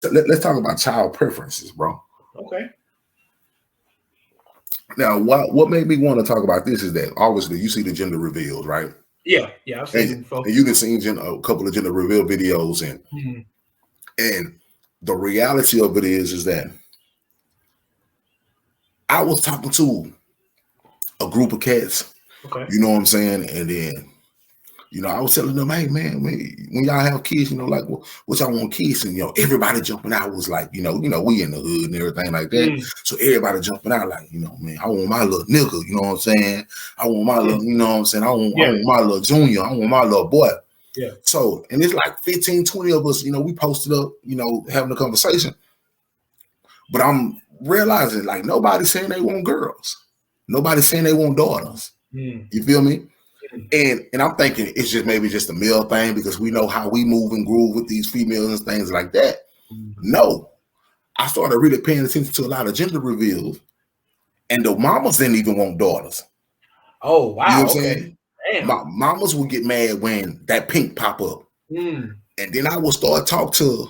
let's talk about child preferences, bro. Okay. Now, what made me want to talk about this is that obviously you see the gender reveals, right? Yeah, I've seen them before. And you can see a couple of gender reveal videos, and the reality of it is that I was talking to a group of cats, Okay. you know what I'm saying, and then I was telling them, hey man, when y'all have kids, like what y'all want kids, and everybody jumping out was like, we in the hood and everything like that. So everybody jumping out like, man, I want my little nigga, you know what I'm saying? I want my little, you know what I'm saying? I want my little junior, I want my little boy. Yeah. So, and it's like 15, 20 of us, we posted up, having a conversation. But I'm realizing like nobody's saying they want girls. Nobody's saying they want daughters. You feel me? And I'm thinking it's maybe just a male thing because we know how we move and groove with these females and things like that. No, I started really paying attention to a lot of gender reveals, and the mamas didn't even want daughters. Oh wow! You know what I'm okay. saying? Mamas would get mad when that pink pop up, and then I would start talk to,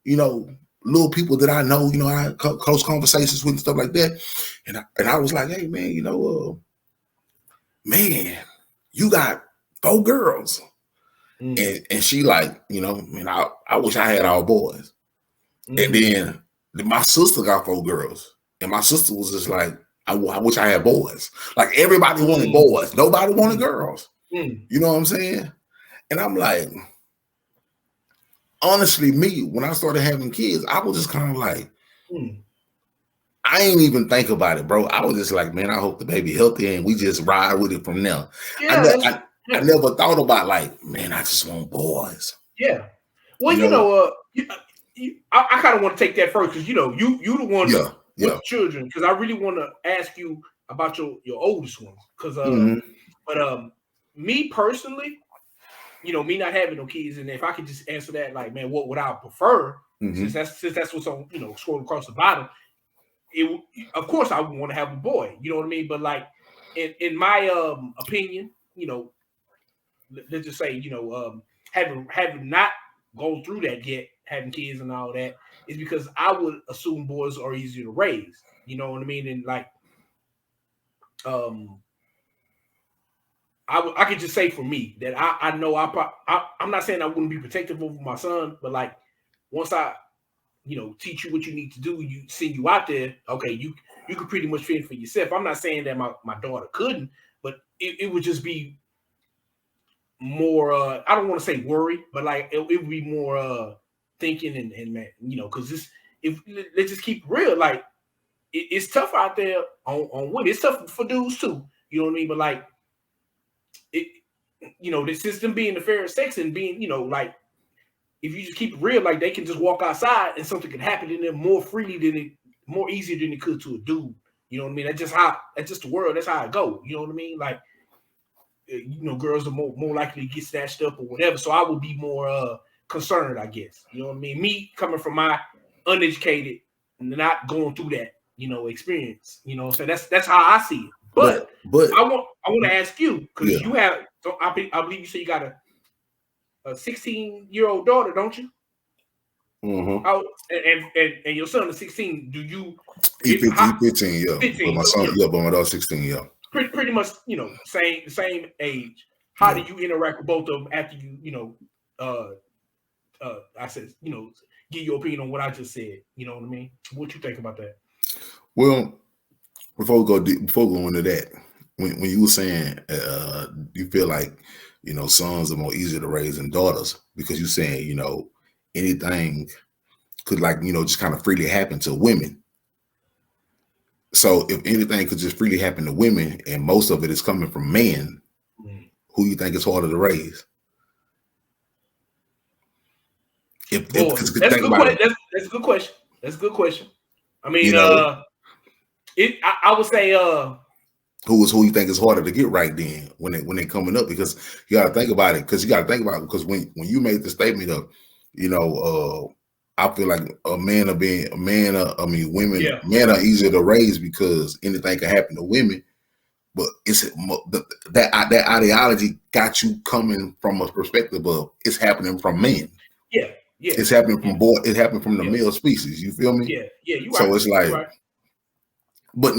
little people that I know. I had close conversations with and stuff like that, and I was like, hey man, man, you got 4 girls. And she like, man, I wish I had all boys. And then my sister got 4 girls. And my sister was just like, I wish I had boys. Like everybody wanted boys. Nobody wanted girls. You know what I'm saying? And I'm like, honestly, when I started having kids, I was just kind of like, I ain't even think about it, bro. I was just like, man, I hope the baby healthy and we just ride with it from now. Yeah, I never thought about like, man, I just want boys. Yeah. Well, I kind of want to take that first because you the one with children, because I really want to ask you about your oldest ones because but me personally, me not having no kids, and if I could just answer that like, man, what would I prefer since that's what's on scrolling across the bottom. Of course I would want to have a boy, you know what I mean? But like in my opinion, let's just say, having not gone through that yet, having kids and all that, is because I would assume boys are easier to raise. You know what I mean? And like, I could just say for me that I know I'm not saying I wouldn't be protective over my son, but like once I teach you what you need to do, send you out there, okay, you could pretty much fend for yourself. I'm not saying that my daughter couldn't, but it would just be more I don't want to say worry, but like it would be more thinking and man, because let's just keep real, like it's tough out there on women. It's tough for dudes too, you know what I mean? But like it, the system being the fairest sex and being, like if you just keep it real, like they can just walk outside and something can happen to them more freely more easier than it could to a dude. You know what I mean? That's just the world. That's how it go. You know what I mean? Like, girls are more likely to get snatched up or whatever. So I would be more concerned, I guess. You know what I mean? Me coming from my uneducated, not going through that, experience. So that's how I see it. But I want to ask you because you have. So I believe you said you got a 16-year-old daughter, don't you? And your son is 16. Do you? He's 15, yeah. 15. But my son, but my daughter's 16, yeah. Pretty much, same age. How do you interact with both of them after you, I said, give your opinion on what I just said. You know what I mean? What you think about that? Well, before we go into that, when you were saying you feel like sons are more easier to raise than daughters because you're saying anything could just kind of freely happen to women. So if anything could just freely happen to women and most of it is coming from men, who you think is harder to raise? That's a good question. That's a good question. I mean, I would say who you think is harder to get right then when they coming up, because you got to think about it, because when you made the statement of I feel like men are easier to raise because anything can happen to women, but it's that ideology got you coming from a perspective of it's happening from men. Yeah, Yeah. It's happening from it happened from the male species. You feel me? Yeah. You so right. it's like, right. but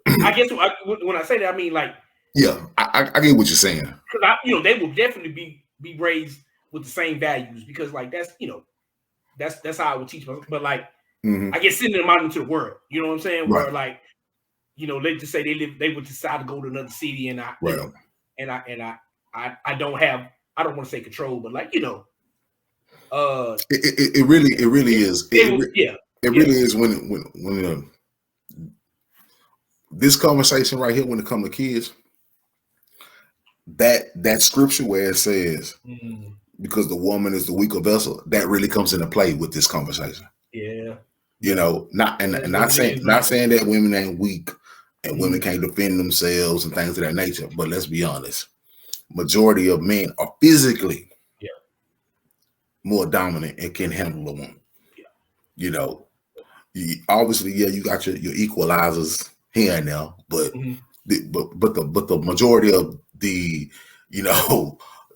I guess when I say that, I mean like, yeah, I get what you're saying. Because they will definitely be raised with the same values, because like that's that's how I would teach them. But like, I guess sending them out into the world, you know what I'm saying? Where like, let's just say they would decide to go to another city, and I don't want to say control, but like, it really is. It really is when this conversation right here, when it comes to kids, that scripture where it says, because the woman is the weaker vessel, that really comes into play with this conversation. Yeah. Not saying that women ain't weak and women can't defend themselves and things of that nature, but let's be honest, majority of men are physically more dominant and can handle a woman. Obviously, you got your equalizers here and there, but the majority of the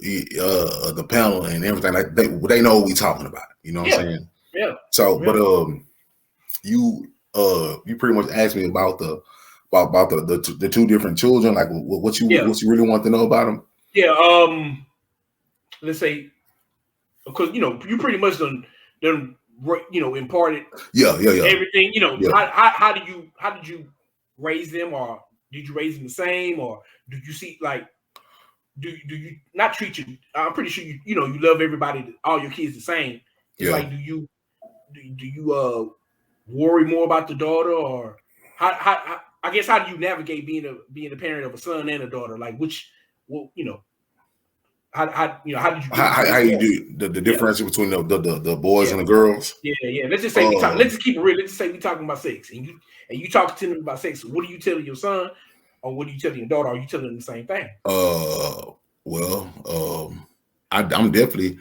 the panel and everything, like they know what we talking about. You know what I'm saying? Yeah. So, but you pretty much asked me about the two different children. Like, what you really want to know about them? Yeah. Let's say, because you pretty much done imparted. Yeah. Everything. How did you raise them, or did you raise them the same, or did you see like? Do you not treat you? I'm pretty sure you love everybody, all your kids the same. It's like, do you worry more about the daughter, or how I guess how do you navigate being a parent of a son and a daughter? Like how you do the difference between the boys and the girls? Yeah. Let's just say let's just keep it real. Let's just say we talking about sex, and you talking to them about sex. What are you telling your son, or what are you telling your daughter? Are you telling them the same thing? I'm definitely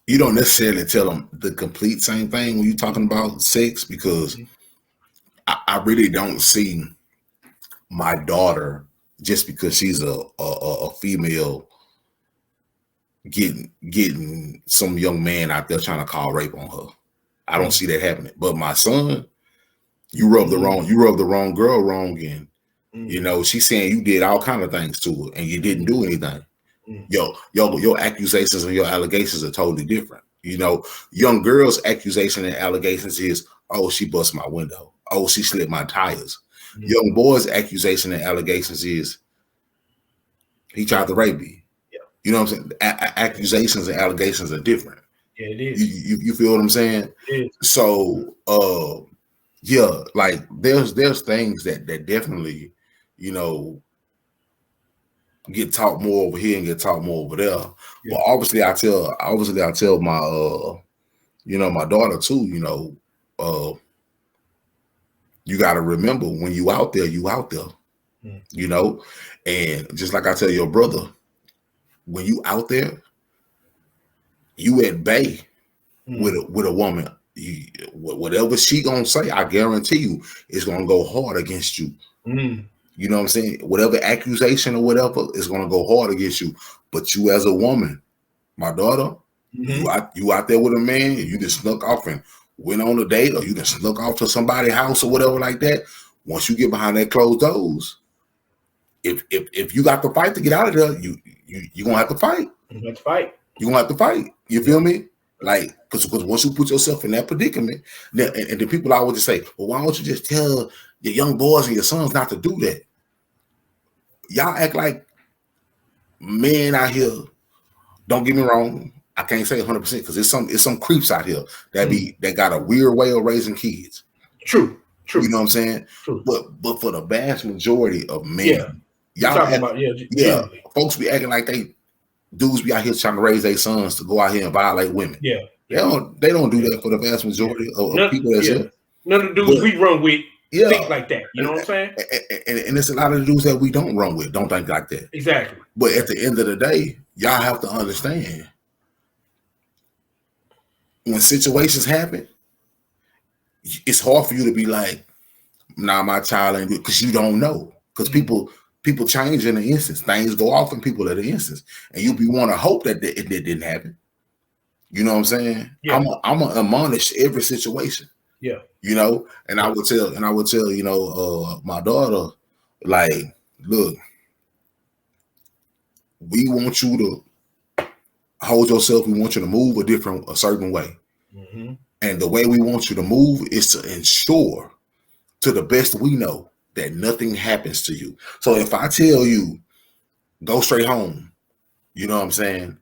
you don't necessarily tell them the complete same thing when you're talking about sex, because I really don't see my daughter, just because she's a female, getting some young man out there trying to call rape on her. I don't see that happening. But my son, you rub the wrong girl wrong, and she's saying you did all kind of things to her and you didn't do anything. Your accusations and your allegations are totally different. Young girls' accusation and allegations is, oh, she bust my window. Oh, she slipped my tires. Young boys' accusation and allegations is, he tried to rape me. You know what I'm saying? Accusations and allegations are different. Yeah, it is. You feel what I'm saying? So, like there's things that definitely, get taught more over here and get taught more over there. But obviously I tell my my daughter too, you got to remember, when you out there, and just like I tell your brother, when you out there, you at bay with a woman. Whatever she gonna say, I guarantee you, it's gonna go hard against you. You know what I'm saying? Whatever accusation or whatever is gonna go hard against you. But you as a woman, my daughter, you out there with a man, and you just snuck off and went on a date, or you just snuck off to somebody's house or whatever like that. Once you get behind that closed doors, if you got to fight to get out of there, you gonna have to fight. You have to fight. You gonna have to fight. You feel me? Like, because once you put yourself in that predicament, and the people always just say, well, why don't you just tell your young boys and your sons not to do that? Y'all act like men out here. Don't get me wrong. I can't say 100% because it's some creeps out here that got a weird way of raising kids. True. You know what I'm saying? True. But for the vast majority of men, folks be acting like dudes be out here trying to raise their sons to go out here and violate women. They don't do that for the vast majority of people that's here. None of the dudes we run with think like that. You know what I'm saying? And it's a lot of the dudes that we don't run with don't think like that. Exactly. But at the end of the day, y'all have to understand, when situations happen, it's hard for you to be like, nah, my child ain't good, because you don't know. Because people people change in an instance. Things go off in people at an instance, and you be want to hope that it didn't happen. You know what I'm saying? Yeah. I'm gonna admonish every situation. Yeah. You know, and I would tell, you know, my daughter, like, look, we want you to hold yourself. We want you to move a certain way. Mm-hmm. And the way we want you to move is to ensure, to the best we know, that nothing happens to you. So if I tell you, go straight home, you know what I'm saying?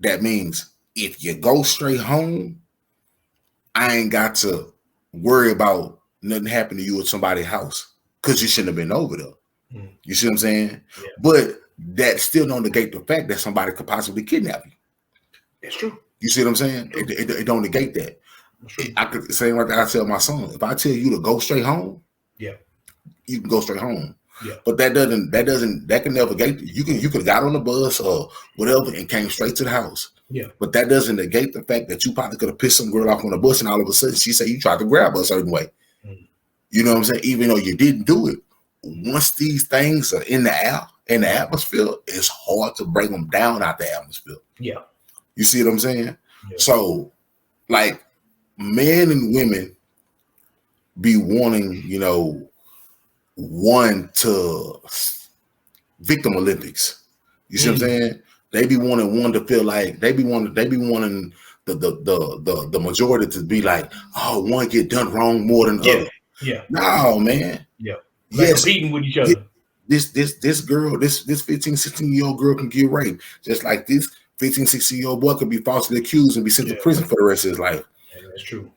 That means if you go straight home, I ain't got to worry about nothing happening to you at somebody's house because you shouldn't have been over there. Mm. You see what I'm saying? Yeah. But that still don't negate the fact that somebody could possibly kidnap you. That's true. You see what I'm saying? It don't negate that. I could say like I tell my son, if I tell you to go straight home, yeah, you can go straight home. Yeah. But that can never negate you. You could have got on the bus or whatever and came straight to the house. Yeah. But that doesn't negate the fact that you probably could have pissed some girl off on the bus and all of a sudden she said you tried to grab her a certain way. Mm. You know what I'm saying? Even though you didn't do it, once these things are in the air, in the atmosphere, it's hard to bring them down out the atmosphere. Yeah. You see what I'm saying? Yeah. So, like, men and women be wanting, you know, one to victim Olympics. You see what I'm saying? They be wanting one to feel like they be wanting the majority to be like, oh, one get done wrong more than other. Yeah. No, man. Yeah. Like yes, competing with each other. This girl, this 15, 16-year-old girl can get raped. Just like this 15, 16-year-old boy could be falsely accused and be sent to prison for the rest of his life. Yeah, that's true.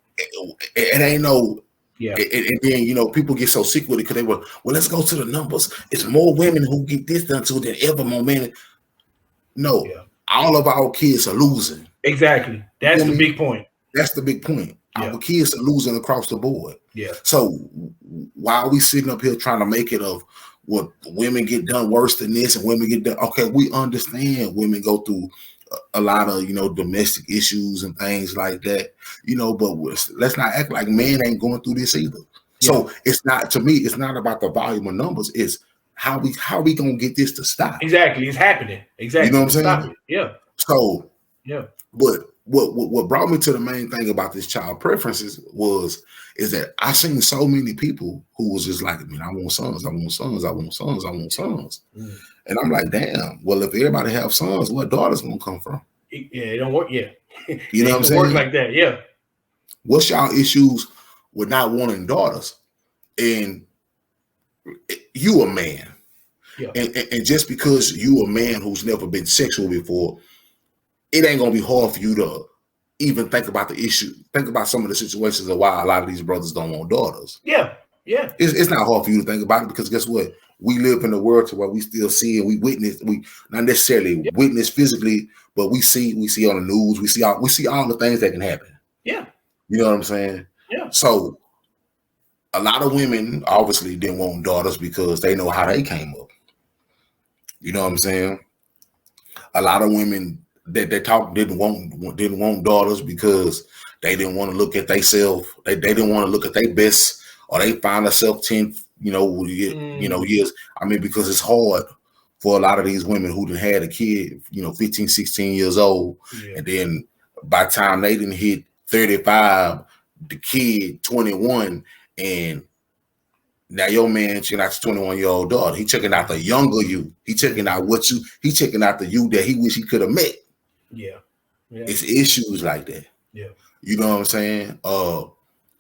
It ain't no. Yeah. And then, you know, people get so sick with it because they were, well, let's go to the numbers. It's more women who get this done to than ever more men. No, all of our kids are losing. Exactly. That's the big point. That's the big point. Yeah. Our kids are losing across the board. Yeah. So why are we sitting up here trying to make it of what women get done worse than this and women get done? Okay, we understand women go through a lot of, you know, domestic issues and things like that, you know, but let's not act like men ain't going through this either. Yeah. So it's not, to me, it's not about the volume of numbers. It's how we gonna get this to stop. Exactly. It's happening. Exactly. You know what I'm saying? Yeah. So, yeah. But what brought me to the main thing about this child preferences is that I seen so many people who was just like, I mean, I want sons, I want sons, I want sons, I want sons. Mm. And I'm like, damn, well, if everybody have sons, what daughters gonna come from? Yeah, it don't work. Yeah. You know what I'm saying? Work like that. Yeah. What's y'all issues with not wanting daughters? And you a man. Yeah. And just because you a man who's never been sexual before, it ain't gonna be hard for you to even think about the issue, think about some of the situations of why a lot of these brothers don't want daughters. Yeah. Yeah. It's not hard for you to think about it because guess what? We live in a world to where we still see and we witness, we not necessarily witness physically, but we see on the news, we see all the things that can happen. Yeah. You know what I'm saying? Yeah. So a lot of women obviously didn't want daughters because they know how they came up. You know what I'm saying? A lot of women that they talk didn't want daughters because they didn't want to look at themselves. They didn't want to look at their best, or they find themselves 10, years. I mean, because it's hard for a lot of these women who done had a kid, 15, 16 years old, and then by the time they didn't hit 35, the kid 21, and now your man checking out the 21-year-old daughter. He checking out the younger you. He checking out he checking out the you that he wish he could have met. Yeah. It's issues like that. Yeah. You know what I'm saying?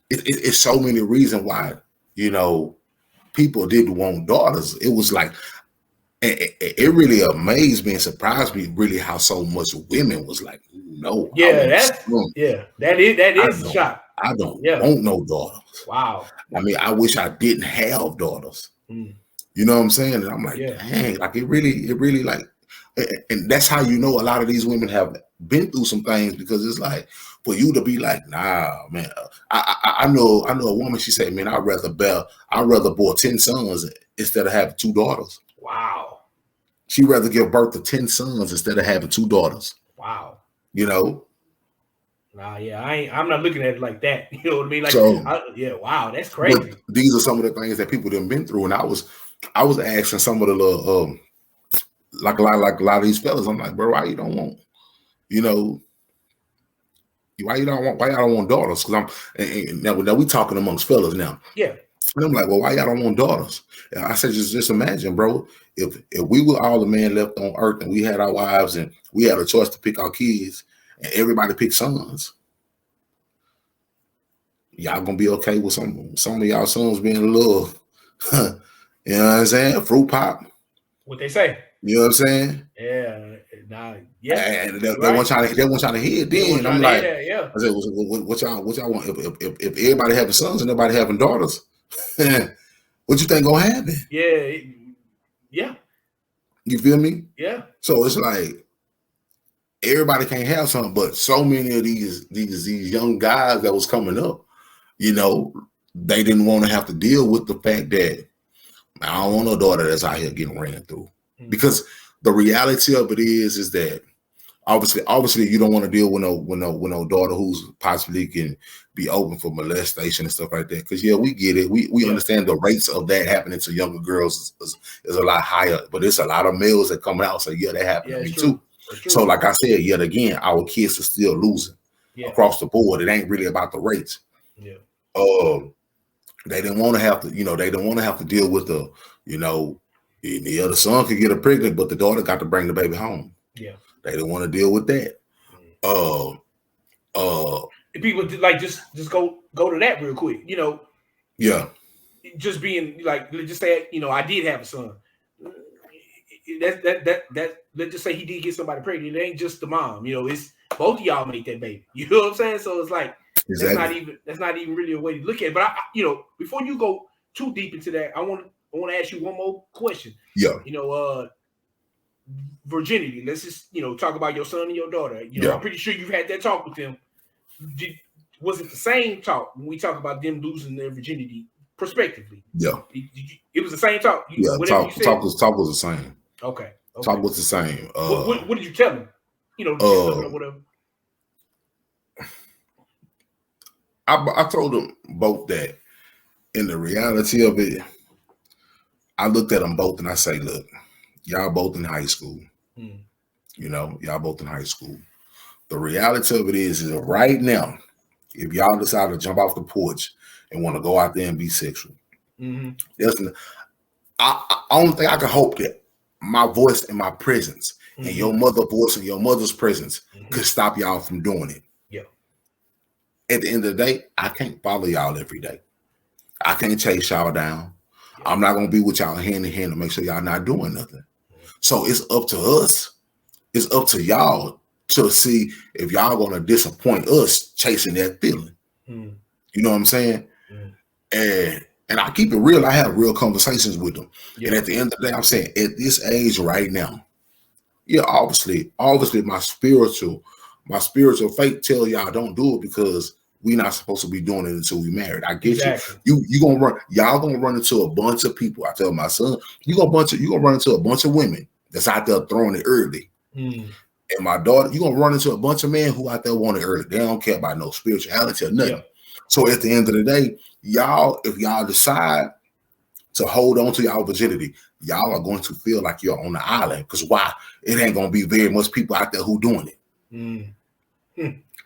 It's so many reasons why, people didn't want daughters. It was like, it really amazed me and surprised me really how so much women was like, no. Yeah, that is a shock. I don't want no daughters. Wow. I mean, I wish I didn't have daughters. Mm. You know what I'm saying? And I'm like, dang, like it really like, and that's how you know a lot of these women have been through some things, because it's like for you to be like, nah, man. I know a woman. She said, man, I'd rather bore 10 sons instead of having 2 daughters. Wow. She'd rather give birth to 10 sons instead of having 2 daughters. Wow. Nah, yeah, I'm not looking at it like that. You know what I mean? Like, so, wow, that's crazy. These are some of the things that people done been through, and I was I was asking some of the little like a lot of these fellas. I'm like, bro, why you don't want, you know, why y'all don't want daughters? Because now we talking amongst fellas now. Yeah. And I'm like, well, why y'all don't want daughters? And I said, just imagine, bro, if we were all the men left on earth and we had our wives and we had a choice to pick our kids and everybody picked sons, y'all gonna be okay with some of y'all sons being a little, you know what I'm saying, fruit pop? What they say? You know what I'm saying? Yeah, yeah. And they want y'all to hear it. Then I'm like, yeah. I said, what y'all want? If everybody having sons and nobody having daughters, what you think gonna happen? Yeah. You feel me? Yeah. So it's like everybody can't have something, but so many of these young guys that was coming up, you know, they didn't want to have to deal with the fact that I don't want no daughter that's out here getting ran through. Mm-hmm. Because the reality of it is that obviously you don't want to deal with no daughter who's possibly can be open for molestation and stuff like that. Because we get it. We understand the rates of that happening to younger girls is a lot higher, but it's a lot of males that come out. So that happened to me too. So like I said, yet again, our kids are still losing across the board. It ain't really about the rates. Yeah. They didn't want to have to, they don't want to have to deal with the, the other son could get her pregnant, but the daughter got to bring the baby home. Yeah. They didn't want to deal with that. People like just go to that real quick. Yeah. Just being like, let's just say, I did have a son. That let's just say he did get somebody pregnant. It ain't just the mom. It's both of y'all made that baby. You know what I'm saying? So it's like that's not even really a way to look at it. But I before you go too deep into that, I want to ask you one more question. Yeah. Virginity. Let's just talk about your son and your daughter. I'm pretty sure you've had that talk with them. Was it the same talk when we talk about them losing their virginity prospectively? Yeah. It was the same talk. Talk was the same. Okay. Talk was the same. What did you tell them? Or whatever. I told them both that in the reality of it, I looked at them both and I say, look, y'all both in high school. Y'all both in high school. The reality of it is that right now, if y'all decide to jump off the porch and want to go out there and be sexual, I only thing I can hope that my voice and my presence and your mother's voice and your mother's presence could stop y'all from doing it. Yeah. At the end of the day, I can't follow y'all every day. I can't chase y'all down. Yeah. I'm not going to be with y'all hand in hand to make sure y'all not doing nothing. So it's up to us. It's up to y'all to see if y'all going to disappoint us chasing that feeling. You know what I'm saying? And I keep it real. I have real conversations with them. Yeah. And at the end of the day, I'm saying at this age right now, obviously my spiritual faith tell y'all don't do it because we're not supposed to be doing it until we married. I get you. Y'all gonna run into a bunch of people. I tell my son, you gonna run into a bunch of women that's out there throwing it early. And my daughter, you're gonna run into a bunch of men who out there want it early. They don't care about no spirituality or nothing. Yeah. So at the end of the day, if y'all decide to hold on to y'all virginity, y'all are going to feel like you're on the island. Because why? It ain't going to be very much people out there who doing it.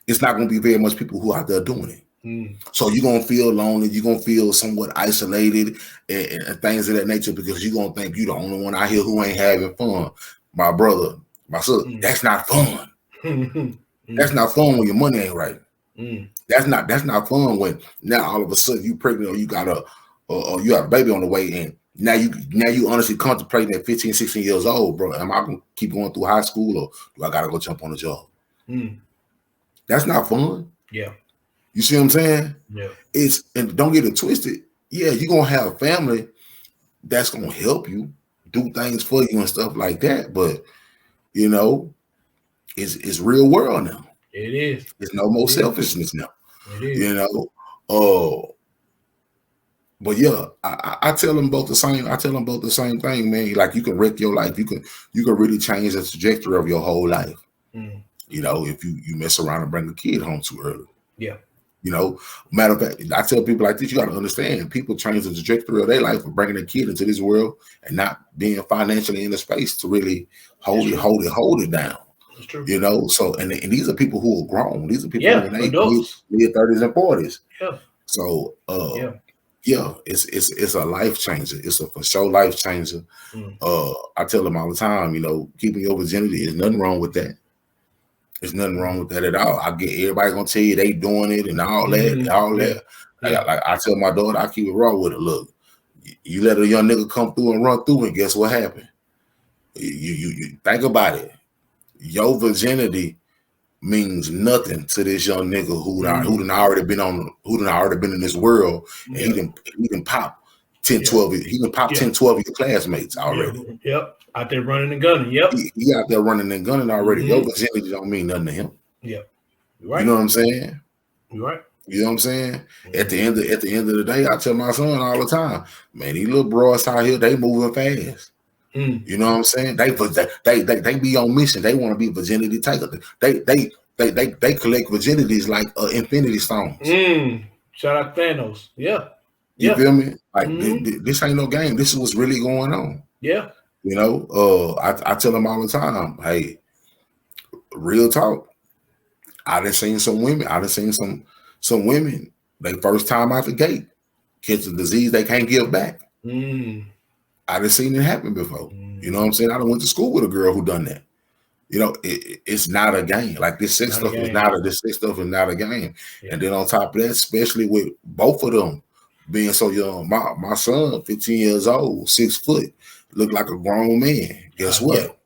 It's not going to be very much people who out there doing it. So you're going to feel lonely. You're going to feel somewhat isolated and things of that nature because you're going to think you're the only one out here who ain't having fun. My brother, my sister, that's not fun. That's not fun when your money ain't right. That's not fun when now all of a sudden you pregnant or you got you have a baby on the way and now you honestly contemplating at 15, 16 years old, bro. Am I gonna keep going through high school or do I gotta go jump on a job? That's not fun. Yeah. You see what I'm saying? Yeah. And don't get it twisted. Yeah, you're gonna have a family that's gonna help you do things for you and stuff like that, but it's real world now. It is. There's no more selfishness now. It is. But yeah, I tell them both the same. I tell them both the same thing, man. Like you can wreck your life. You can really change the trajectory of your whole life. If you mess around and bring a kid home too early. Yeah. You know, matter of fact, I tell people like this, you got to understand, people change the trajectory of their life for bringing their kid into this world and not being financially in the space to really hold it down. That's true. You know, so and these are people who are grown. These are people in their adults. mid 30s and 40s. Yeah. So it's a life changer. It's a for sure life changer. I tell them all the time, you know, keeping your virginity is nothing wrong with that. There's nothing wrong with that at all. I get everybody gonna tell you they doing it and all that. Like I tell my daughter, I keep it raw with it. Look, you let a young nigga come through and run through, and guess what happened? You think about it. Your virginity means nothing to this young nigga who done already been in this world, and he can pop 10, 12. He can pop 10, 12 of your classmates already. Yep. Out there running and gunning. Yep. He out there running and gunning already. Your virginity don't mean nothing to him. Yep. Right. You know what I'm saying? You're right. You know what I'm saying? At the end of the day, I tell my son all the time, man, these little bros out here, they moving fast. You know what I'm saying? They be on mission. They want to be virginity takers. They collect virginities like infinity stones. Shout out Thanos. Yeah. You feel me? Like this ain't no game. This is what's really going on. Yeah. You know, I tell them all the time, hey, real talk. I done seen some women. I done seen some women. They first time out the gate catch a disease they can't give back. I done seen it happen before. You know what I'm saying? I done went to school with a girl who done that. You know, it's not a game. Like this sex stuff is not a game. Yeah. And then on top of that, especially with both of them being so young, my son, 15 years old, 6 foot, look like a grown man. Guess what?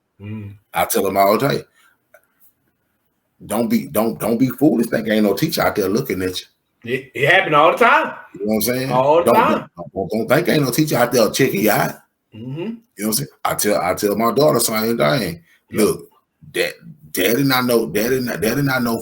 I tell him all day, don't be foolish. Think ain't no teacher out there looking at you. It happened all the time. You know what I'm saying? All the time. Don't think ain't no teacher out there checking you out. You know what I'm saying? I tell my daughter same thing. Look, daddy not no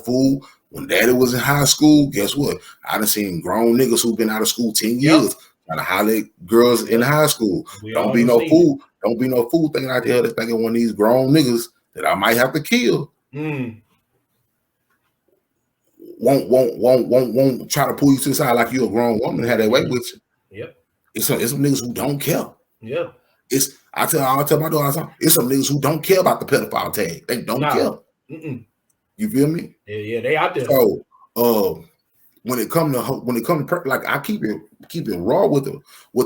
fool. When daddy was in high school, guess what? I done seen grown niggas who've been out of school 10 years trying to holler at girls in high school. Don't be no fool. Don't be no fool thinking out there that's thinking one of these grown niggas that I might have to kill. Won't try to pull you to the side like you're a grown woman and have that way with you. Yep. It's some niggas who don't care. Yeah. I'll tell my daughter, it's some niggas who don't care about the pedophile tag. They don't care. You feel me? Yeah, they out there. So when it come to like I keep it raw with the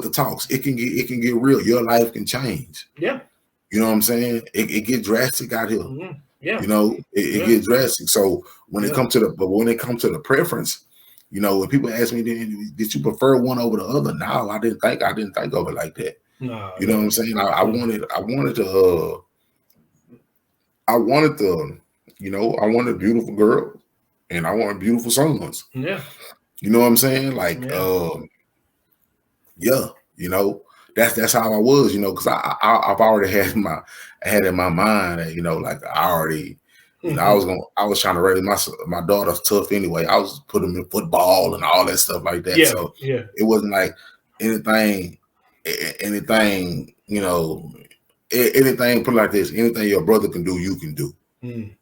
talks. It can get real. Your life can change. Yeah. You know what I'm saying? It get drastic out here. Yeah. You know, it gets drastic. So when it comes to the preference, you know, when people ask me, did you prefer one over the other? No, I didn't think of it like that. No, you know what I'm saying? I wanted beautiful girls and I wanted beautiful sons. Yeah. You know what I'm saying? Like, you know, that's how I was, you know, because I've already had in my mind, you know, like I already, you know, I was trying to raise my daughter's tough anyway. I was putting them in football and all that stuff like that. So it wasn't like anything, you know, anything, put it like this, anything your brother can do, you can do.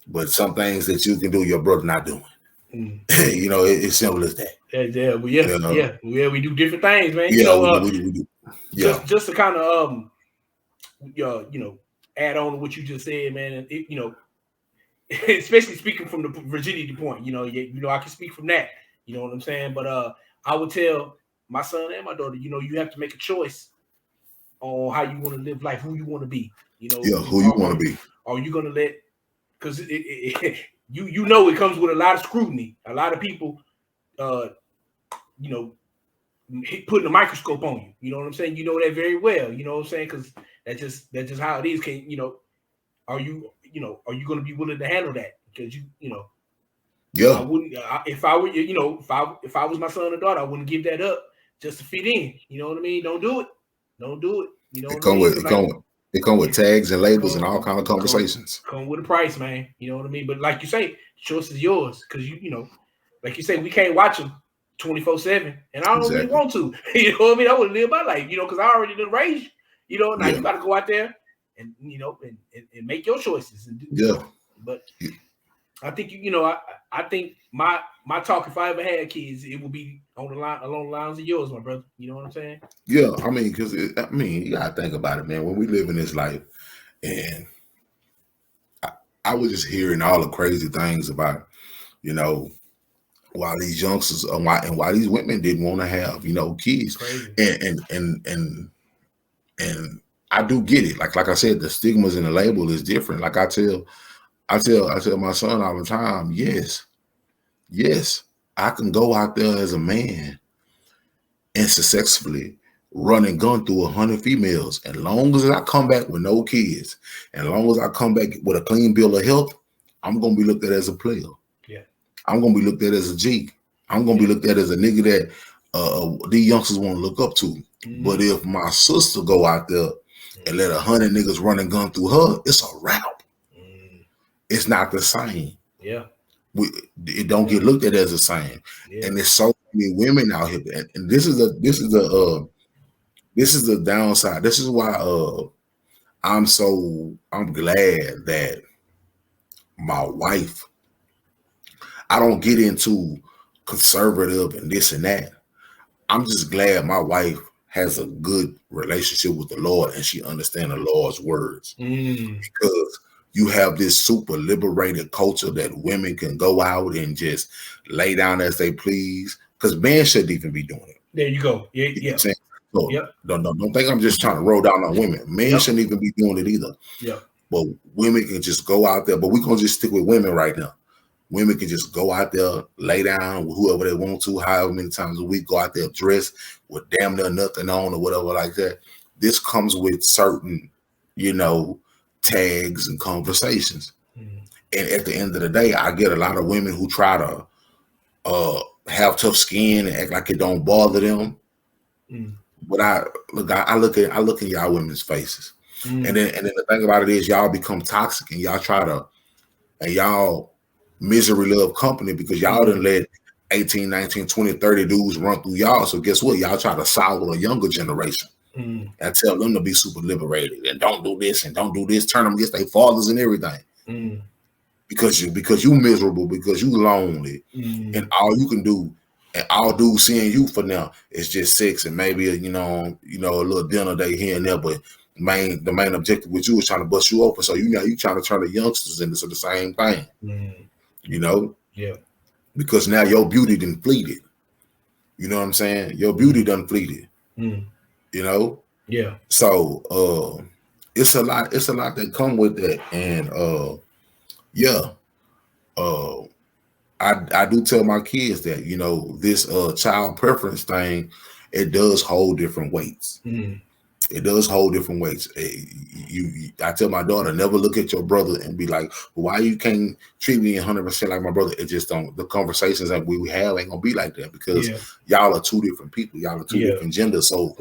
But some things that you can do, your brother not doing. You know, it's simple as that. We do different things, man. We do. Just to kind of you know, add on to what you just said, man. And you know, especially speaking from the virginity point, you know, I can speak from that. You know what I'm saying? But I would tell my son and my daughter, you know, you have to make a choice on how you want to live life, who you want to be. You know, who you want to be. Are you going to let? Because you know it comes with a lot of scrutiny. A lot of people, you know, putting a microscope on you. You know what I'm saying? You know that very well. You know what I'm saying? Because that's just how it is. Can you know? Are you going to be willing to handle that? Because you know. Yeah. I wouldn't. If I were, you know, if I was my son or daughter, I wouldn't give that up just to fit in. You know what I mean? Don't do it. Don't do it. You know. It come with tags and labels and all kind of conversations. Come with a price, man. You know what I mean? But like you say, the choice is yours because you know, like you say, we can't watch them 24/7, and I don't really want to. You know what I mean? I would live my life, you know, because I already done raised you. You know, now you got to go out there and you know and make your choices. And do but I think you know I think my talk, if I ever had kids, it would be on the line along the lines of yours, my brother. You know what I'm saying? Yeah, I mean, because you gotta think about it, man. When we live in this life, and I was just hearing all the crazy things about, you know, why these youngsters and why these women didn't want to have, kids, and I do get it. Like I said, the stigmas in the label is different. Like I tell my son all the time, yes, I can go out there as a man and successfully run and gun through 100 females. And long as I come back with no kids, and long as I come back with a clean bill of health, I'm gonna be looked at as a player. Yeah, I'm gonna be looked at as a G. I'm gonna be looked at as a nigga that these youngsters want to look up to. But if my sister go out there and let 100 niggas run and gun through her, it's a wrap. It's not the same. Yeah. It don't get looked at as the same. Yeah. And there's so many women out here. And this is the downside. This is why I'm glad that my wife, I don't get into conservative and this and that. I'm just glad my wife has a good relationship with the Lord and she understands the Lord's words. Because you have this super liberated culture that women can go out and just lay down as they please. Because men shouldn't even be doing it. There you go. Yeah, yeah. So don't think I'm just trying to roll down on women. Men shouldn't even be doing it either. Yeah. But women can just go out there. But we're gonna just stick with women right now. Women can just go out there, lay down with whoever they want to, however many times a week, go out there dressed with damn near nothing on or whatever like that. This comes with certain, tags and conversations. And at the end of the day, I get a lot of women who try to have tough skin and act like it don't bother them. But I look at y'all women's faces. And then the thing about it is y'all become toxic and y'all misery love company because y'all done let 18, 19, 20, 30 dudes run through y'all. So guess what? Y'all try to solve with a younger generation and tell them to be super liberated and don't do this and don't do this. Turn them against their fathers and everything. Because you miserable, because you lonely, and all you can do, and all dudes seeing you for now is just sex and maybe a little dinner day here and there. But the main objective with you is trying to bust you open. So you trying to turn the youngsters into the same thing. Yeah. Because now your beauty done fleeted. You know what I'm saying? Your beauty done fleeted. Yeah. So it's a lot that come with that. And I do tell my kids that, this child preference thing, it does hold different weights. It does hold different weights. I tell my daughter, never look at your brother and be like, why you can't treat me 100% like my brother? It just don't. The conversations that we have ain't gonna be like that because y'all are two different people. Y'all are two different genders. So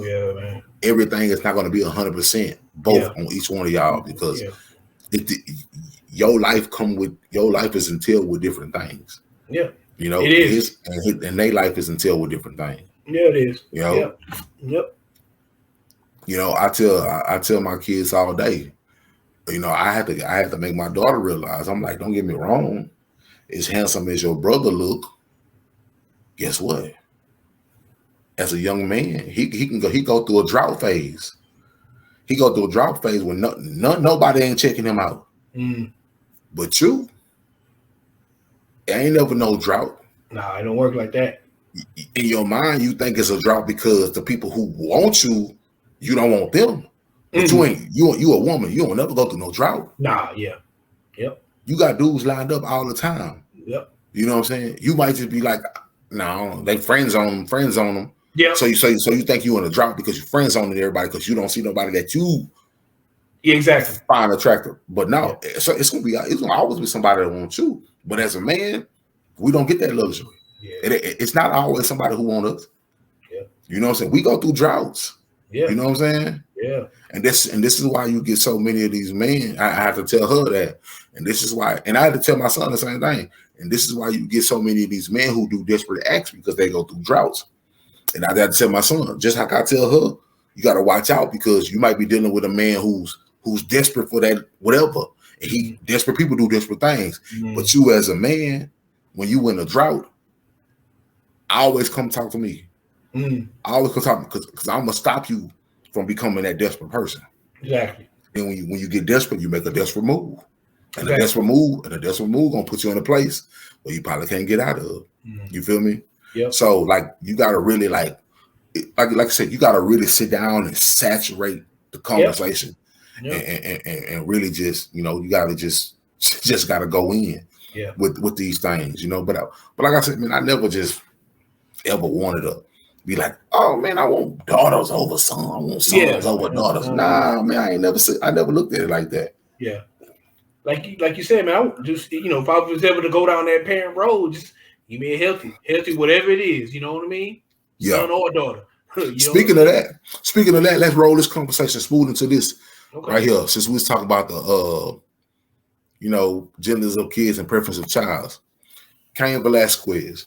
everything is not gonna be 100% both on each one of y'all because your life is entailed with different things. Yeah, it is, and their life is entailed with different things. Yeah, it is. Yep. I tell my kids all day, I have to make my daughter realize. I'm like, don't get me wrong, as handsome as your brother look, guess what? As a young man, he go through a drought phase. He go through a drought phase when nobody ain't checking him out. But you, it ain't never no drought. Nah, it don't work like that. In your mind, you think it's a drought because the people who want you, you don't want them. But you a woman. You don't never go through no drought. Nah, yeah. Yep. You got dudes lined up all the time. Yep. You know what I'm saying? You might just be like, no, they friends on them. Yeah. So you think you in a drought because you're friends on everybody because you don't see nobody that you exactly find attractive. But no, so it's gonna always be somebody that wants you. But as a man, we don't get that luxury. Yeah. It's not always somebody who wants us. Yeah. You know what I'm saying? We go through droughts. Yeah. You know what I'm saying? Yeah. And this is why you get so many of these men. I have to tell her that. And this is why, and I had to tell my son the same thing. And this is why you get so many of these men who do desperate acts because they go through droughts. And I had to tell my son, just like I tell her, you got to watch out because you might be dealing with a man who's desperate for that, whatever. And desperate people do desperate things. But you as a man, when you in a drought, I always come talk to me. I always come talk because I'm gonna stop you from becoming that desperate person. Exactly. And when you get desperate, you make a desperate move. And a desperate move gonna put you in a place where you probably can't get out of. You feel me? Yeah. So like you gotta really like I said, you gotta really sit down and saturate the conversation. And really just, you know, you gotta just gotta go in with these things, you know. But like I said, man, I never just ever wanted to be like, oh man, I want daughters over sons, I want sons over daughters. Nah, man, I never looked at it like that. Yeah. Like you said, man, I just, you know, if I was able to go down that parent road, just you mean healthy, whatever it is, you know what I mean? Son or daughter. Speaking of that, let's roll this conversation smooth into this right here. Since we was talking about the you know, genders of kids and preference of child. Cain Velasquez.